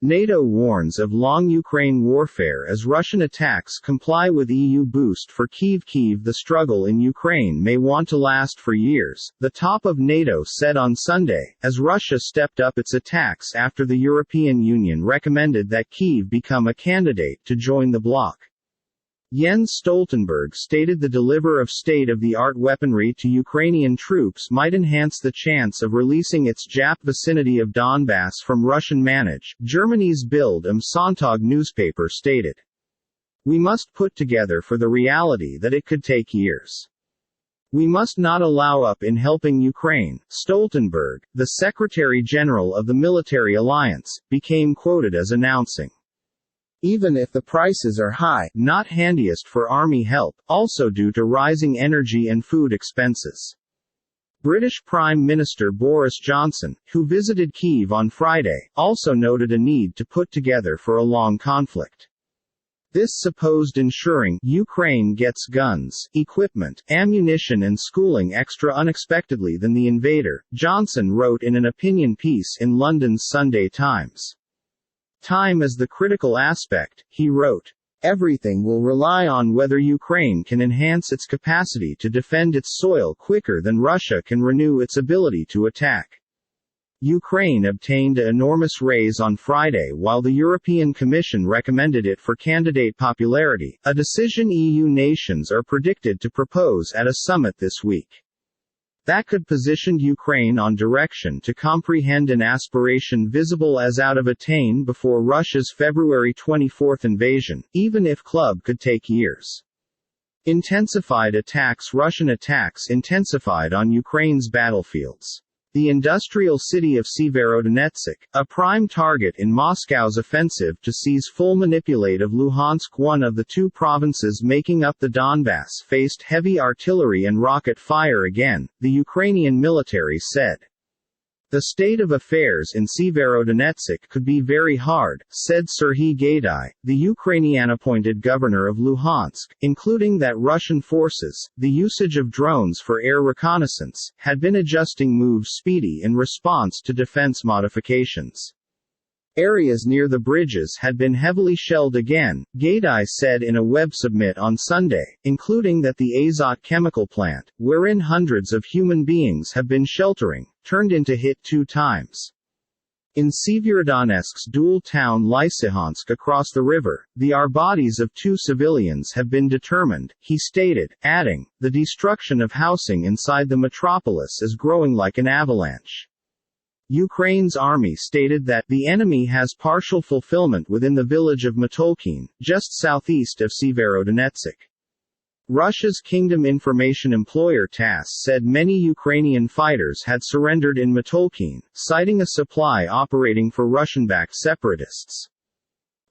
NATO warns of long Ukraine warfare as Russian attacks comply with EU boost for Kyiv. Kyiv. The struggle in Ukraine may want to last for years, the top of NATO said on Sunday, as Russia stepped up its attacks after the European Union recommended that Kyiv become a candidate to join the bloc. Jens Stoltenberg stated the delivery of state-of-the-art weaponry to Ukrainian troops might enhance the chance of releasing its JAP vicinity of Donbass from Russian manage, Germany's Bild am Sonntag newspaper stated. We must put together for the reality that it could take years. We must not allow up in helping Ukraine. Stoltenberg, the Secretary General of the military alliance, became quoted as announcing. Even if the prices are high, not handiest for army help, also due to rising energy and food expenses. British Prime Minister Boris Johnson, who visited Kyiv on Friday, also noted a need to put together for a long conflict. This supposed ensuring Ukraine gets guns, equipment, ammunition and schooling extra unexpectedly than the invader, Johnson wrote in an opinion piece in London's Sunday Times. Time is the critical aspect, he wrote. Everything will rely on whether Ukraine can enhance its capacity to defend its soil quicker than Russia can renew its ability to attack. Ukraine obtained an enormous raise on Friday while the European Commission recommended it for candidate popularity, a decision EU nations are predicted to propose at a summit this week. That could position Ukraine on direction to comprehend an aspiration visible as out of attain before Russia's February 24 invasion, even if club could take years. Intensified attacks. Russian attacks intensified on Ukraine's battlefields. The industrial city of Severodonetsk, a prime target in Moscow's offensive to seize full manipulate of Luhansk, one of the two provinces making up the Donbass, faced heavy artillery and rocket fire again, the Ukrainian military said. The state of affairs in Severodonetsk could be very hard, said Serhiy Gaidai, the Ukrainian-appointed governor of Luhansk, including that Russian forces, the usage of drones for air reconnaissance, had been adjusting moves speedy in response to defense modifications. Areas near the bridges had been heavily shelled again, Gaidai said in a web submit on Sunday, including that the Azot chemical plant, wherein hundreds of human beings have been sheltering, turned into hit 2 times. In Severodonetsk's dual town Lysychansk across the river, the bodies of 2 civilians have been determined, he stated, adding, the destruction of housing inside the metropolis is growing like an avalanche. Ukraine's army stated that the enemy has partial fulfillment within the village of Matolkin, just southeast of Severodonetsk. Russia's Kingdom Information Employer TASS said many Ukrainian fighters had surrendered in Matolkin, citing a supply operating for Russian-backed separatists.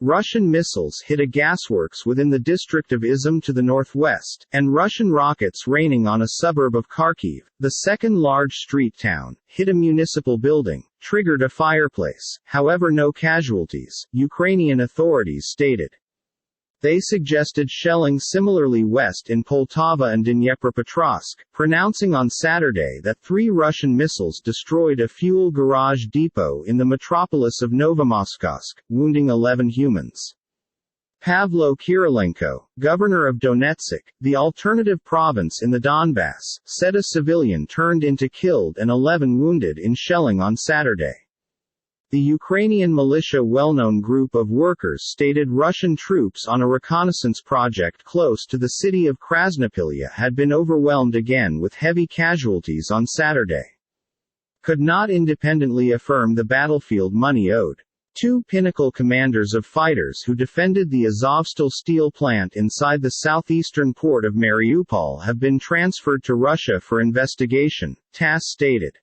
Russian missiles hit a gasworks within the district of Izum to the northwest, and Russian rockets raining on a suburb of Kharkiv, the second large street town, hit a municipal building, triggered a fireplace, however no casualties, Ukrainian authorities stated. They suggested shelling similarly west in Poltava and Dnipropetrovsk, pronouncing on Saturday that 3 Russian missiles destroyed a fuel garage depot in the metropolis of Novomoskovsk, wounding 11 humans. Pavlo Kirilenko, governor of Donetsk, the alternative province in the Donbass, said a civilian turned into killed and 11 wounded in shelling on Saturday. The Ukrainian militia well-known group of workers stated Russian troops on a reconnaissance project close to the city of Krasnopilya had been overwhelmed again with heavy casualties on Saturday. Could not independently affirm the battlefield money owed. 2 pinnacle commanders of fighters who defended the Azovstal steel plant inside the southeastern port of Mariupol have been transferred to Russia for investigation, TASS stated.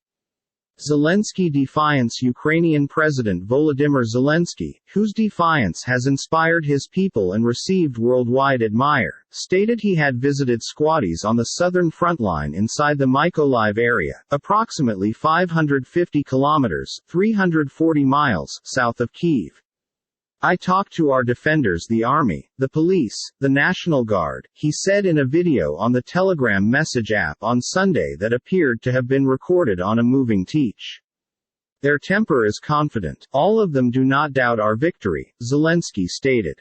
Zelensky defiance. Ukrainian President Volodymyr Zelensky, whose defiance has inspired his people and received worldwide admire, stated he had visited squaddies on the southern front line inside the Mykolaiv area, approximately 550 kilometers (340 miles) south of Kyiv. I talked to our defenders, the army, the police, the National Guard, he said in a video on the Telegram message app on Sunday that appeared to have been recorded on a moving teach. Their temper is confident. All of them do not doubt our victory, Zelensky stated.